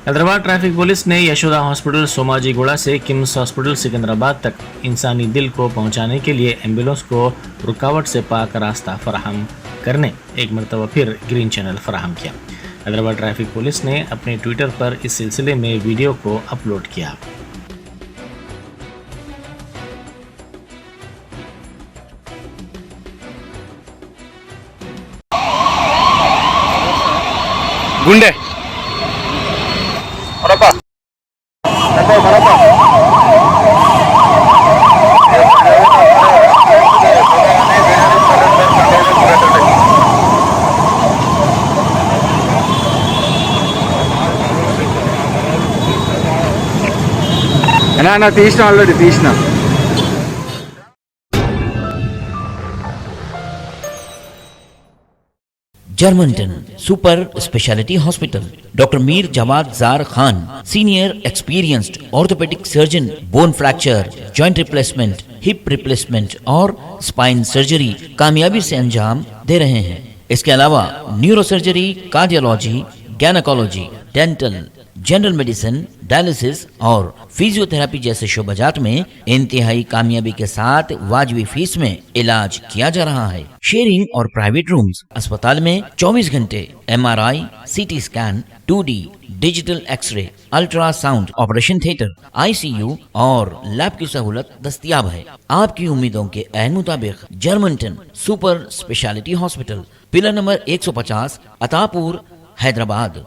Hyderabad traffic police ने Yashoda hospital Somajiguda से KIMS hospital Secunderabad तक इंसानी दिल को पहुंचाने के लिए एम्बुलेंस को रुकावट से पाक रास्ता फराहम करने एक मरतबा फिर ग्रीन चैनल फराहम किया। हैदराबाद ट्रैफिक पुलिस ने अपने ट्विटर पर इस सिलसिले में वीडियो को अपलोड किया। गुंडे ना तीసిన ఆల్రెడీ తీసిన Germanton super speciality hospital. Doctor Mir Jawad Jar Khan, senior experienced orthopaedic surgeon, bone fracture, joint replacement, hip replacement और स्पाइन सर्जरी कामयाबी से अंजाम दे रहे हैं। इसके अलावा neuro surgery, cardiology, gynaecology, dental, general medicine, dialysis और फिजियोथेरेपी जैसे शोबाजात में इंतहाई कामयाबी के साथ वाजबी फीस में इलाज किया जा रहा है। शेयरिंग और प्राइवेट रूम्स। अस्पताल में 24 घंटे MRI, CT scan, 2D digital X-ray, ultrasound, operation theatre, ICU और लैब की सहूलत दस्तयाब है। आपकी उम्मीदों के ऐन मुताबिक Germanton super speciality hospital, pillar number 150, Attapur, Hyderabad.